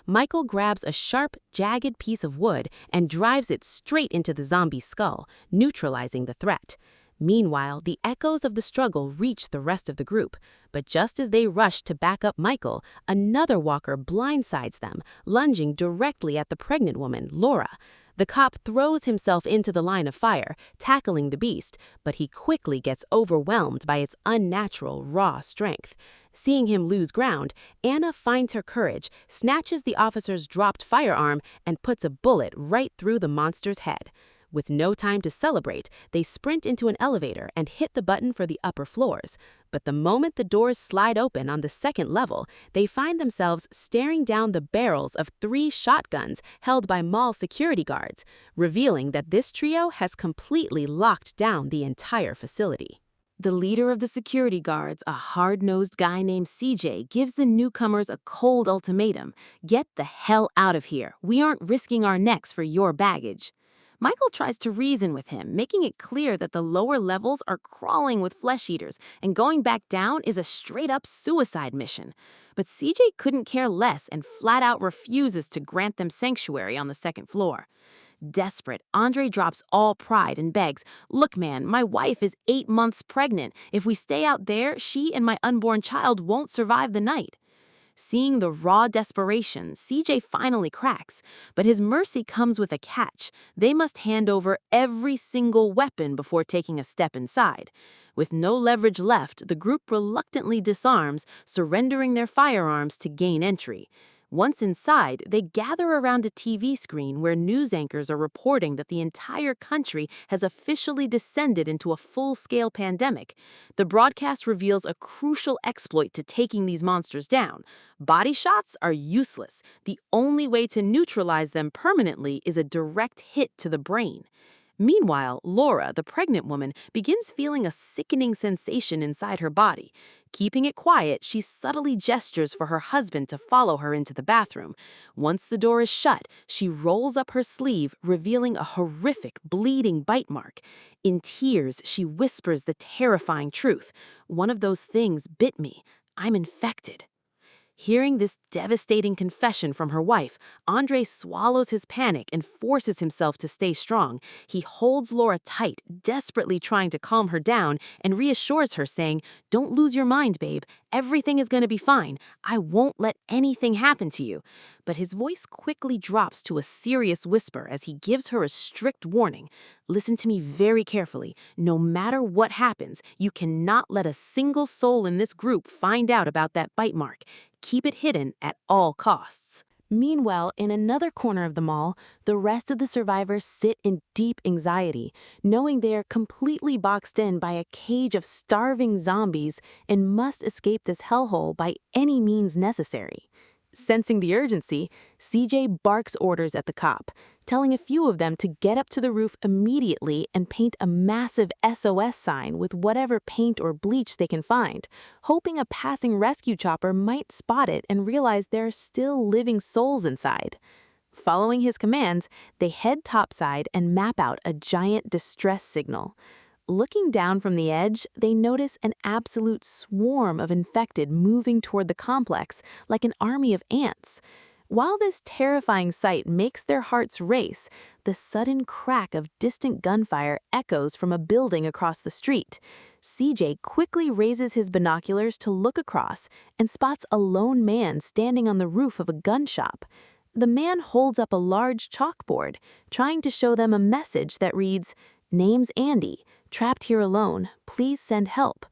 Michael grabs a sharp, jagged piece of wood and drives it straight into the zombie's skull, neutralizing the threat. Meanwhile, the echoes of the struggle reach the rest of the group, but just as they rush to back up Michael, another walker blindsides them, lunging directly at the pregnant woman, Laura. The cop throws himself into the line of fire, tackling the beast, but he quickly gets overwhelmed by its unnatural, raw strength. Seeing him lose ground, Anna finds her courage, snatches the officer's dropped firearm, and puts a bullet right through the monster's head. With no time to celebrate, they sprint into an elevator and hit the button for the upper floors. But the moment the doors slide open on the second level, they find themselves staring down the barrels of 3 shotguns held by mall security guards, revealing that this trio has completely locked down the entire facility. The leader of the security guards, a hard-nosed guy named CJ, gives the newcomers a cold ultimatum. Get the hell out of here. We aren't risking our necks for your baggage. Michael tries to reason with him, making it clear that the lower levels are crawling with flesh eaters, and going back down is a straight-up suicide mission. But CJ couldn't care less and flat-out refuses to grant them sanctuary on the second floor. Desperate, Andre drops all pride and begs, "Look, man, my wife is 8 months pregnant. If we stay out there, she and my unborn child won't survive the night." Seeing the raw desperation, CJ finally cracks, but his mercy comes with a catch. They must hand over every single weapon before taking a step inside. With no leverage left, the group reluctantly disarms, surrendering their firearms to gain entry. Once inside, they gather around a TV screen where news anchors are reporting that the entire country has officially descended into a full-scale pandemic. The broadcast reveals a crucial exploit to taking these monsters down. Body shots are useless. The only way to neutralize them permanently is a direct hit to the brain. Meanwhile, Laura, the pregnant woman, begins feeling a sickening sensation inside her body. Keeping it quiet, she subtly gestures for her husband to follow her into the bathroom. Once the door is shut, she rolls up her sleeve, revealing a horrific, bleeding bite mark. In tears, she whispers the terrifying truth. "One of those things bit me. I'm infected." Hearing this devastating confession from her wife, Andre swallows his panic and forces himself to stay strong. He holds Laura tight, desperately trying to calm her down, and reassures her, saying, "Don't lose your mind, babe. Everything is going to be fine. I won't let anything happen to you." But his voice quickly drops to a serious whisper as he gives her a strict warning. "Listen to me very carefully. No matter what happens, you cannot let a single soul in this group find out about that bite mark. Keep it hidden at all costs." Meanwhile, in another corner of the mall, the rest of the survivors sit in deep anxiety, knowing they are completely boxed in by a cage of starving zombies and must escape this hellhole by any means necessary. Sensing the urgency, CJ barks orders at the cop, telling a few of them to get up to the roof immediately and paint a massive SOS sign with whatever paint or bleach they can find, hoping a passing rescue chopper might spot it and realize there are still living souls inside. Following his commands, they head topside and map out a giant distress signal. Looking down from the edge, they notice an absolute swarm of infected moving toward the complex like an army of ants. While this terrifying sight makes their hearts race, the sudden crack of distant gunfire echoes from a building across the street. CJ quickly raises his binoculars to look across and spots a lone man standing on the roof of a gun shop. The man holds up a large chalkboard, trying to show them a message that reads, "Name's Andy. Trapped here alone. Please send help."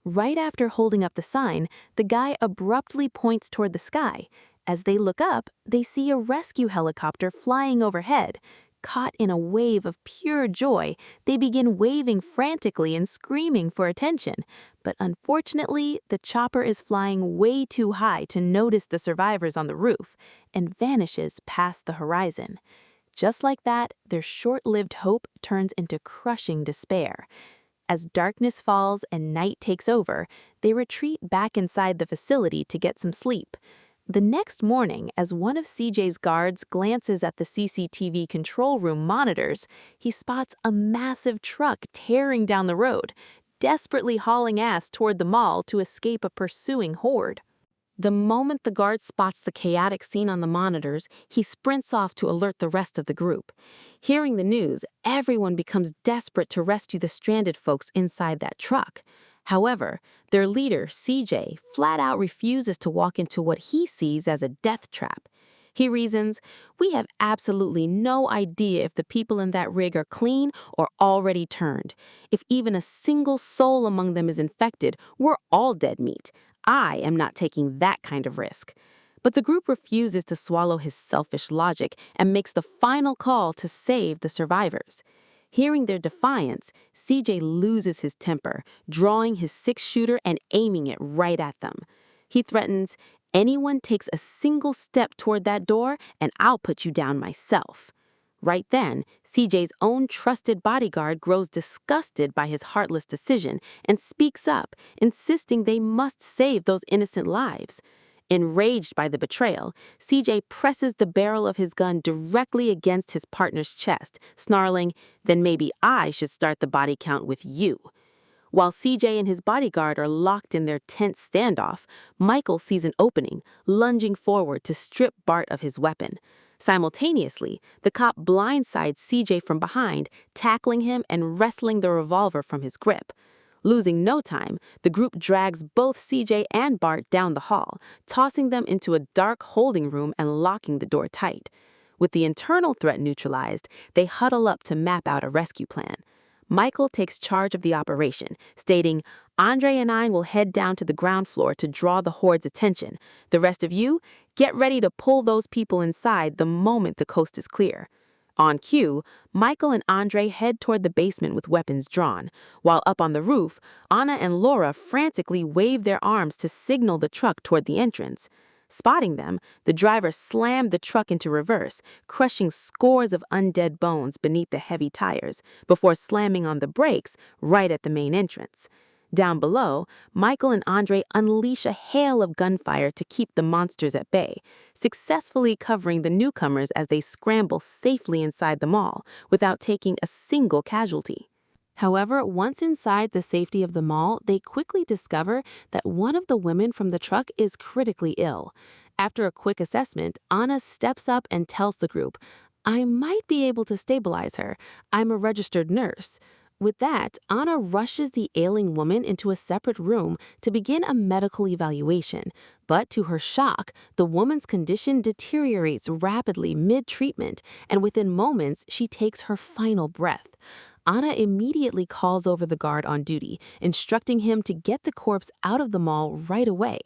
Right after holding up the sign, the guy abruptly points toward the sky. As they look up, they see a rescue helicopter flying overhead. Caught in a wave of pure joy, they begin waving frantically and screaming for attention. But unfortunately, the chopper is flying way too high to notice the survivors on the roof and vanishes past the horizon. Just like that, their short-lived hope turns into crushing despair. As darkness falls and night takes over, they retreat back inside the facility to get some sleep. The next morning, as one of CJ's guards glances at the CCTV control room monitors, he spots a massive truck tearing down the road, desperately hauling ass toward the mall to escape a pursuing horde. The moment the guard spots the chaotic scene on the monitors, he sprints off to alert the rest of the group. Hearing the news, everyone becomes desperate to rescue the stranded folks inside that truck. However, their leader, CJ, flat out refuses to walk into what he sees as a death trap. He reasons, "We have absolutely no idea if the people in that rig are clean or already turned. If even a single soul among them is infected, we're all dead meat. I am not taking that kind of risk." But the group refuses to swallow his selfish logic and makes the final call to save the survivors. Hearing their defiance, CJ loses his temper, drawing his six-shooter and aiming it right at them. He threatens, "Anyone takes a single step toward that door, and I'll put you down myself." Right then, CJ's own trusted bodyguard grows disgusted by his heartless decision and speaks up, insisting they must save those innocent lives. Enraged by the betrayal, CJ presses the barrel of his gun directly against his partner's chest, snarling, "Then maybe I should start the body count with you." While CJ and his bodyguard are locked in their tense standoff, Michael sees an opening, lunging forward to strip Bart of his weapon. Simultaneously, the cop blindsides CJ from behind, tackling him and wresting the revolver from his grip. Losing no time, the group drags both CJ and Bart down the hall, tossing them into a dark holding room and locking the door tight. With the internal threat neutralized, they huddle up to map out a rescue plan. Michael takes charge of the operation, stating, "Andre and I will head down to the ground floor to draw the horde's attention. The rest of you, get ready to pull those people inside the moment the coast is clear." On cue, Michael and Andre head toward the basement with weapons drawn, while up on the roof, Anna and Laura frantically wave their arms to signal the truck toward the entrance. Spotting them, the driver slammed the truck into reverse, crushing scores of undead bones beneath the heavy tires, before slamming on the brakes right at the main entrance. Down below, Michael and Andre unleash a hail of gunfire to keep the monsters at bay, successfully covering the newcomers as they scramble safely inside the mall without taking a single casualty. However, once inside the safety of the mall, they quickly discover that one of the women from the truck is critically ill. After a quick assessment, Anna steps up and tells the group, "I might be able to stabilize her. I'm a registered nurse." With that, Anna rushes the ailing woman into a separate room to begin a medical evaluation. But to her shock, the woman's condition deteriorates rapidly mid-treatment, and within moments, she takes her final breath. Anna immediately calls over the guard on duty, instructing him to get the corpse out of the mall right away.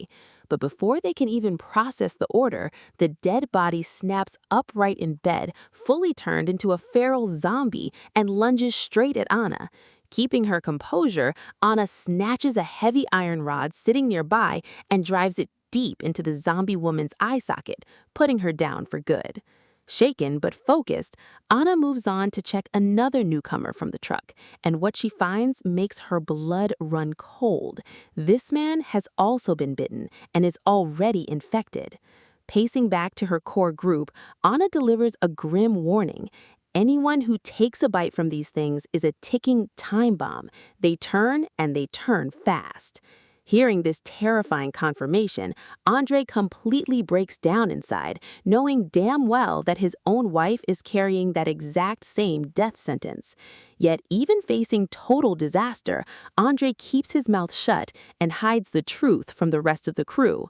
But before they can even process the order, the dead body snaps upright in bed, fully turned into a feral zombie, and lunges straight at Anna. Keeping her composure, Anna snatches a heavy iron rod sitting nearby and drives it deep into the zombie woman's eye socket, putting her down for good. Shaken but focused, Anna moves on to check another newcomer from the truck, and what she finds makes her blood run cold. This man has also been bitten and is already infected. Pacing back to her core group, Anna delivers a grim warning. Anyone who takes a bite from these things is a ticking time bomb. They turn, and they turn fast. Hearing this terrifying confirmation, Andre completely breaks down inside, knowing damn well that his own wife is carrying that exact same death sentence. Yet even facing total disaster, Andre keeps his mouth shut and hides the truth from the rest of the crew.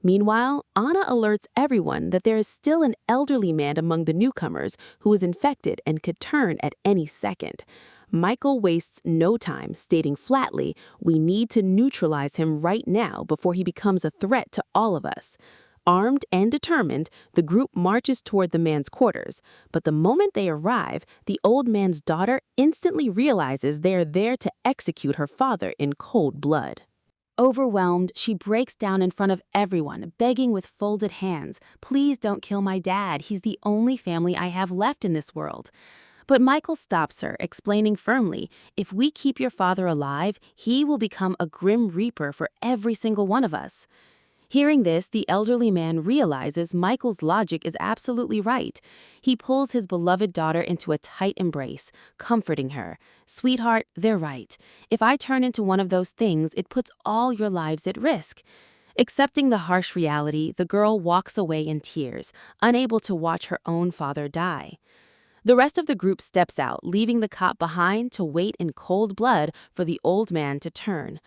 Meanwhile, Anna alerts everyone that there is still an elderly man among the newcomers who is infected and could turn at any second. Michael wastes no time, stating flatly, "We need to neutralize him right now before he becomes a threat to all of us." Armed and determined, the group marches toward the man's quarters, but the moment they arrive, the old man's daughter instantly realizes they are there to execute her father in cold blood. Overwhelmed, she breaks down in front of everyone, begging with folded hands, "Please don't kill my dad. He's the only family I have left in this world." But Michael stops her, explaining firmly, "If we keep your father alive, he will become a grim reaper for every single one of us." Hearing this, the elderly man realizes Michael's logic is absolutely right. He pulls his beloved daughter into a tight embrace, comforting her. "Sweetheart, they're right. If I turn into one of those things, it puts all your lives at risk." Accepting the harsh reality, the girl walks away in tears, unable to watch her own father die. The rest of the group steps out, leaving the cop behind to wait in cold blood for the old man to turn.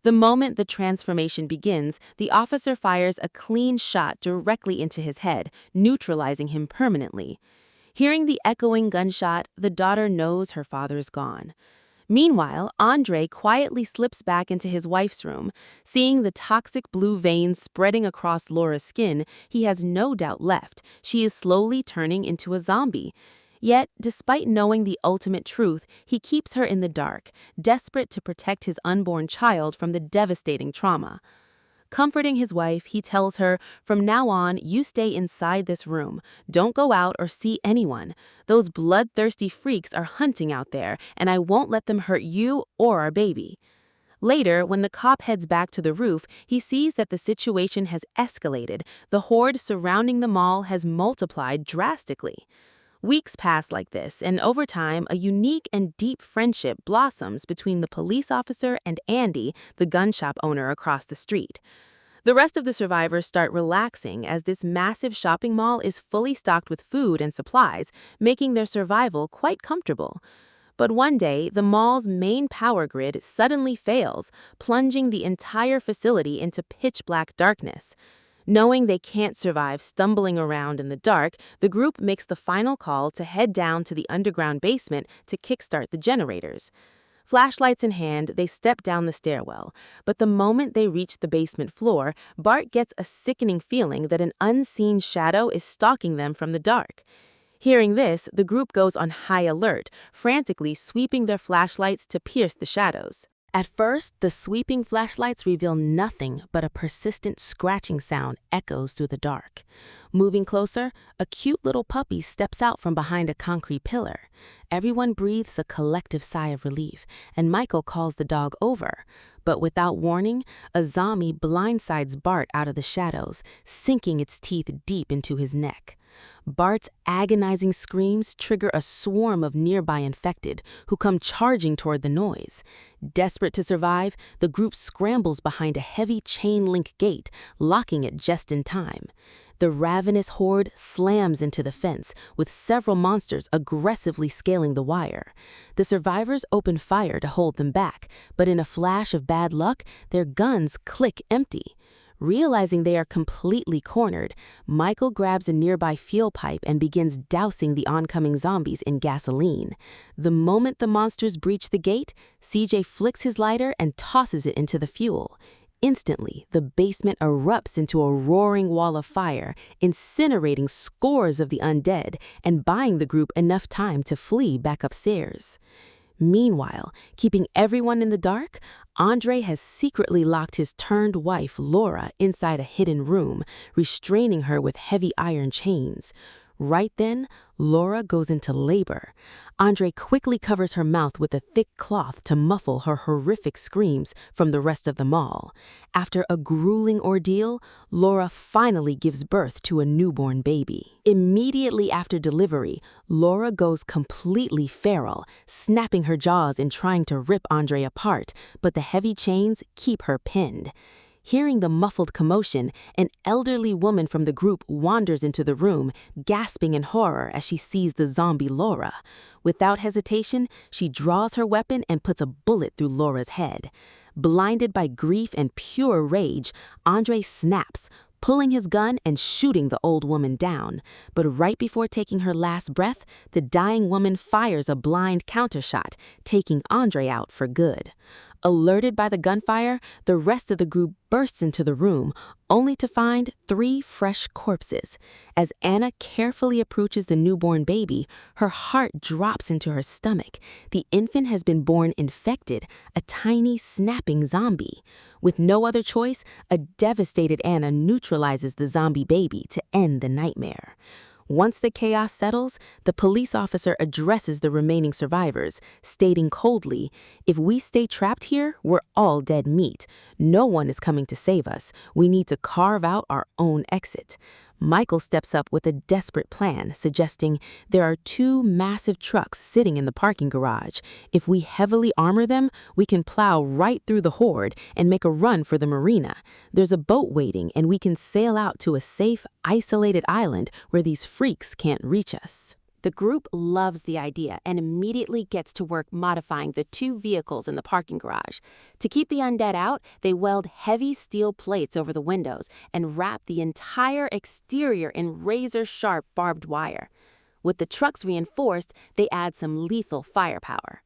The moment the transformation begins, the officer fires a clean shot directly into his head, neutralizing him permanently. Hearing the echoing gunshot, the daughter knows her father's gone. Meanwhile, Andre quietly slips back into his wife's room. Seeing the toxic blue veins spreading across Laura's skin, he has no doubt left. She is slowly turning into a zombie. Yet, despite knowing the ultimate truth, he keeps her in the dark, desperate to protect his unborn child from the devastating trauma. Comforting his wife, he tells her, "From now on, you stay inside this room. Don't go out or see anyone. Those bloodthirsty freaks are hunting out there, and I won't let them hurt you or our baby." Later, when the cop heads back to the roof, he sees that the situation has escalated. The horde surrounding the mall has multiplied drastically. Weeks pass like this, and over time, a unique and deep friendship blossoms between the police officer and Andy, the gun shop owner across the street. The rest of the survivors start relaxing as this massive shopping mall is fully stocked with food and supplies, making their survival quite comfortable. But one day, the mall's main power grid suddenly fails, plunging the entire facility into pitch-black darkness. Knowing they can't survive stumbling around in the dark, the group makes the final call to head down to the underground basement to kickstart the generators. Flashlights in hand, they step down the stairwell, but the moment they reach the basement floor, Bart gets a sickening feeling that an unseen shadow is stalking them from the dark. Hearing this, the group goes on high alert, frantically sweeping their flashlights to pierce the shadows. At first, the sweeping flashlights reveal nothing but a persistent scratching sound echoes through the dark. Moving closer, a cute little puppy steps out from behind a concrete pillar. Everyone breathes a collective sigh of relief, and Michael calls the dog over. But without warning, a zombie blindsides Bart out of the shadows, sinking its teeth deep into his neck. Bart's agonizing screams trigger a swarm of nearby infected who come charging toward the noise. Desperate to survive, the group scrambles behind a heavy chain-link gate, locking it just in time. The ravenous horde slams into the fence, with several monsters aggressively scaling the wire. The survivors open fire to hold them back, but in a flash of bad luck, their guns click empty. Realizing they are completely cornered, Michael grabs a nearby fuel pipe and begins dousing the oncoming zombies in gasoline. The moment the monsters breach the gate, CJ flicks his lighter and tosses it into the fuel. Instantly, the basement erupts into a roaring wall of fire, incinerating scores of the undead and buying the group enough time to flee back upstairs. Meanwhile, keeping everyone in the dark, Andre has secretly locked his turned wife, Laura, inside a hidden room, restraining her with heavy iron chains. Right then, Laura goes into labor. Andre quickly covers her mouth with a thick cloth to muffle her horrific screams from the rest of the mall. After a grueling ordeal, Laura finally gives birth to a newborn baby. Immediately after delivery, Laura goes completely feral, snapping her jaws and trying to rip Andre apart, but the heavy chains keep her pinned. Hearing the muffled commotion, an elderly woman from the group wanders into the room, gasping in horror as she sees the zombie Laura. Without hesitation, she draws her weapon and puts a bullet through Laura's head. Blinded by grief and pure rage, Andre snaps, pulling his gun and shooting the old woman down. But right before taking her last breath, the dying woman fires a blind countershot, taking Andre out for good. Alerted by the gunfire, the rest of the group bursts into the room, only to find 3 fresh corpses. As Anna carefully approaches the newborn baby, her heart drops into her stomach. The infant has been born infected, a tiny, snapping zombie. With no other choice, a devastated Anna neutralizes the zombie baby to end the nightmare. Once the chaos settles, the police officer addresses the remaining survivors, stating coldly, "If we stay trapped here, we're all dead meat. No one is coming to save us. We need to carve out our own exit." Michael steps up with a desperate plan, suggesting there are two massive trucks sitting in the parking garage. If we heavily armor them, we can plow right through the horde and make a run for the marina. There's a boat waiting, and we can sail out to a safe, isolated island where these freaks can't reach us. The group loves the idea and immediately gets to work modifying the two vehicles in the parking garage. To keep the undead out, they weld heavy steel plates over the windows and wrap the entire exterior in razor-sharp barbed wire. With the trucks reinforced, they add some lethal firepower.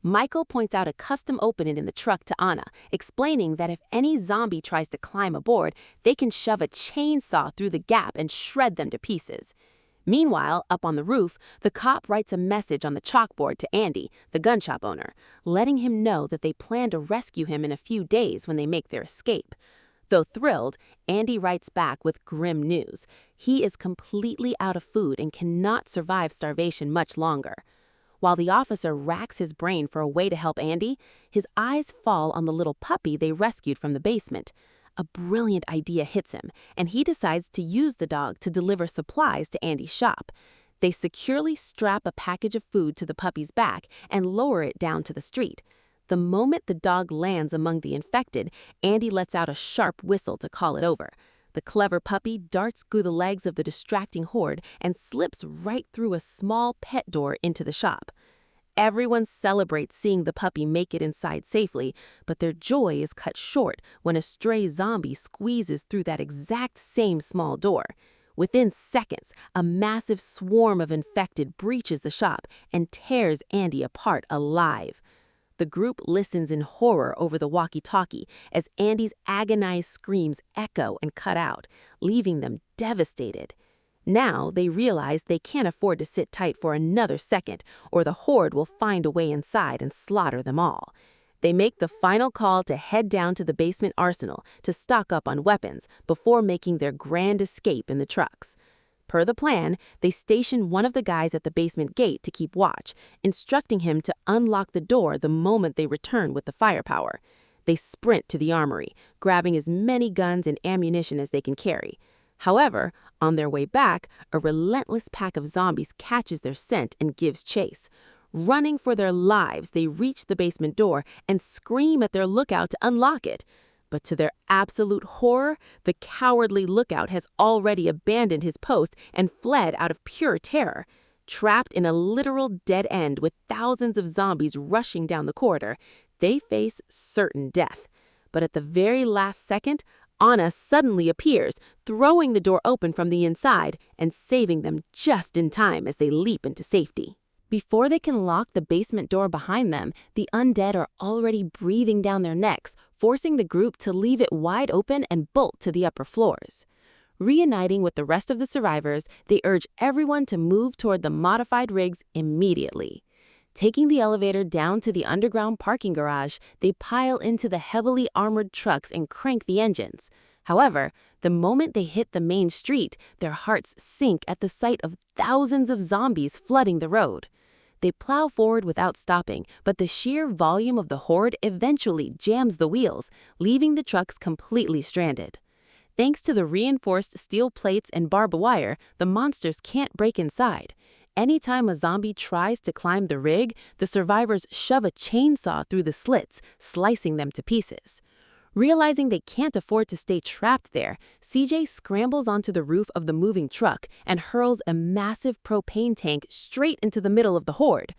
Michael points out a custom opening in the truck to Anna, explaining that if any zombie tries to climb aboard, they can shove a chainsaw through the gap and shred them to pieces. Meanwhile, up on the roof, the cop writes a message on the chalkboard to Andy, the gun shop owner, letting him know that they plan to rescue him in a few days when they make their escape. Though thrilled, Andy writes back with grim news. He is completely out of food and cannot survive starvation much longer. While the officer racks his brain for a way to help Andy, his eyes fall on the little puppy they rescued from the basement. A brilliant idea hits him, and he decides to use the dog to deliver supplies to Andy's shop. They securely strap a package of food to the puppy's back and lower it down to the street. The moment the dog lands among the infected, Andy lets out a sharp whistle to call it over. The clever puppy darts through the legs of the distracting horde and slips right through a small pet door into the shop. Everyone celebrates seeing the puppy make it inside safely, but their joy is cut short when a stray zombie squeezes through that exact same small door. Within seconds, a massive swarm of infected breaches the shop and tears Andy apart alive. The group listens in horror over the walkie-talkie as Andy's agonized screams echo and cut out, leaving them devastated. Now they realize they can't afford to sit tight for another second, or the horde will find a way inside and slaughter them all. They make the final call to head down to the basement arsenal to stock up on weapons before making their grand escape in the trucks. Per the plan, they station one of the guys at the basement gate to keep watch, instructing him to unlock the door the moment they return with the firepower. They sprint to the armory, grabbing as many guns and ammunition as they can carry. However, on their way back, a relentless pack of zombies catches their scent and gives chase. Running for their lives, they reach the basement door and scream at their lookout to unlock it. But to their absolute horror, the cowardly lookout has already abandoned his post and fled out of pure terror. Trapped in a literal dead end with thousands of zombies rushing down the corridor, they face certain death. But at the very last second, Anna suddenly appears, throwing the door open from the inside and saving them just in time as they leap into safety. Before they can lock the basement door behind them, the undead are already breathing down their necks, forcing the group to leave it wide open and bolt to the upper floors. Reuniting with the rest of the survivors, they urge everyone to move toward the modified rigs immediately. Taking the elevator down to the underground parking garage, they pile into the heavily armored trucks and crank the engines. However, the moment they hit the main street, their hearts sink at the sight of thousands of zombies flooding the road. They plow forward without stopping, but the sheer volume of the horde eventually jams the wheels, leaving the trucks completely stranded. Thanks to the reinforced steel plates and barbed wire, the monsters can't break inside. Anytime a zombie tries to climb the rig, the survivors shove a chainsaw through the slits, slicing them to pieces. Realizing they can't afford to stay trapped there, CJ scrambles onto the roof of the moving truck and hurls a massive propane tank straight into the middle of the horde.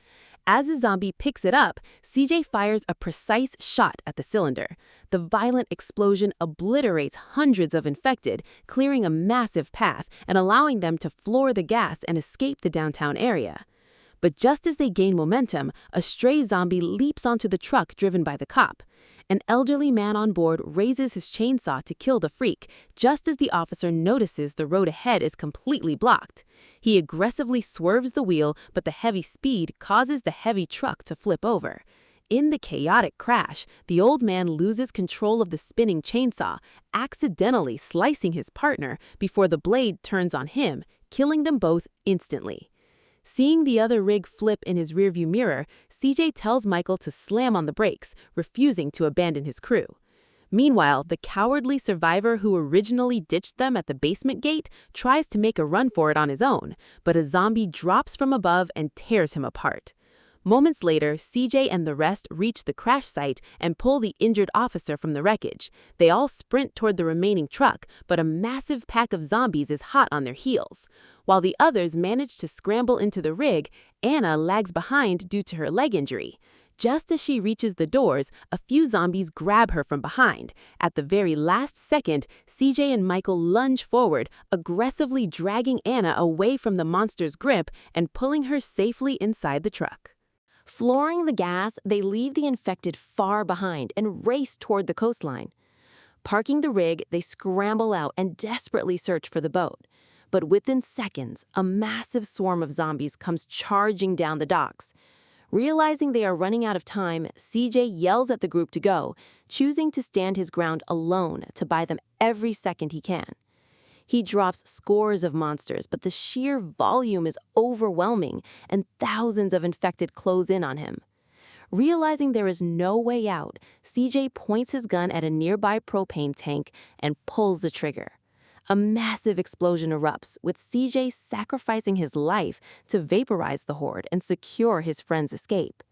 As a zombie picks it up, CJ fires a precise shot at the cylinder. The violent explosion obliterates hundreds of infected, clearing a massive path and allowing them to floor the gas and escape the downtown area. But just as they gain momentum, a stray zombie leaps onto the truck driven by the cop. An elderly man on board raises his chainsaw to kill the freak, just as the officer notices the road ahead is completely blocked. He aggressively swerves the wheel, but the heavy speed causes the heavy truck to flip over. In the chaotic crash, the old man loses control of the spinning chainsaw, accidentally slicing his partner before the blade turns on him, killing them both instantly. Seeing the other rig flip in his rearview mirror, CJ tells Michael to slam on the brakes, refusing to abandon his crew. Meanwhile, the cowardly survivor who originally ditched them at the basement gate tries to make a run for it on his own, but a zombie drops from above and tears him apart. Moments later, CJ and the rest reach the crash site and pull the injured officer from the wreckage. They all sprint toward the remaining truck, but a massive pack of zombies is hot on their heels. While the others manage to scramble into the rig, Anna lags behind due to her leg injury. Just as she reaches the doors, a few zombies grab her from behind. At the very last second, CJ and Michael lunge forward, aggressively dragging Anna away from the monster's grip and pulling her safely inside the truck. Flooring the gas, they leave the infected far behind and race toward the coastline. Parking the rig, they scramble out and desperately search for the boat. But within seconds, a massive swarm of zombies comes charging down the docks. Realizing they are running out of time, CJ yells at the group to go, choosing to stand his ground alone to buy them every second he can. He drops scores of monsters, but the sheer volume is overwhelming, and thousands of infected close in on him. Realizing there is no way out, CJ points his gun at a nearby propane tank and pulls the trigger. A massive explosion erupts, with CJ sacrificing his life to vaporize the horde and secure his friend's escape.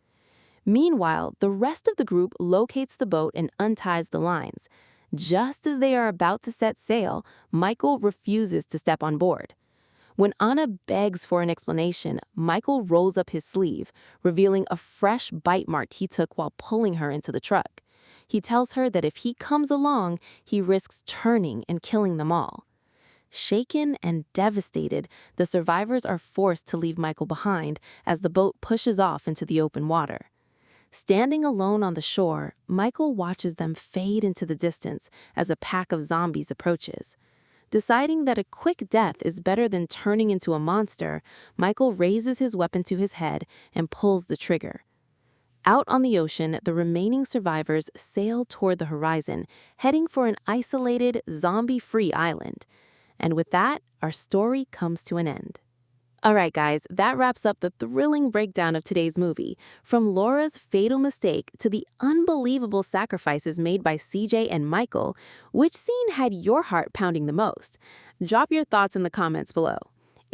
Meanwhile, the rest of the group locates the boat and unties the lines. Just as they are about to set sail, Michael refuses to step on board. When Anna begs for an explanation, Michael rolls up his sleeve, revealing a fresh bite mark he took while pulling her into the truck. He tells her that if he comes along, he risks turning and killing them all. Shaken and devastated, the survivors are forced to leave Michael behind as the boat pushes off into the open water. Standing alone on the shore, Michael watches them fade into the distance as a pack of zombies approaches. Deciding that a quick death is better than turning into a monster, Michael raises his weapon to his head and pulls the trigger. Out on the ocean, the remaining survivors sail toward the horizon, heading for an isolated, zombie-free island. And with that, our story comes to an end. Alright guys, that wraps up the thrilling breakdown of today's movie, from Laura's fatal mistake to the unbelievable sacrifices made by CJ and Michael. Which scene had your heart pounding the most? Drop your thoughts in the comments below.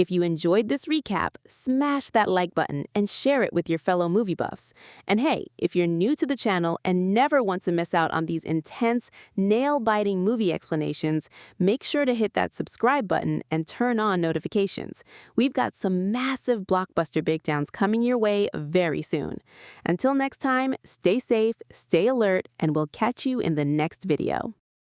If you enjoyed this recap, smash that like button and share it with your fellow movie buffs. And hey, if you're new to the channel and never want to miss out on these intense, nail-biting movie explanations, make sure to hit that subscribe button and turn on notifications. We've got some massive blockbuster breakdowns coming your way very soon. Until next time, stay safe, stay alert, and we'll catch you in the next video.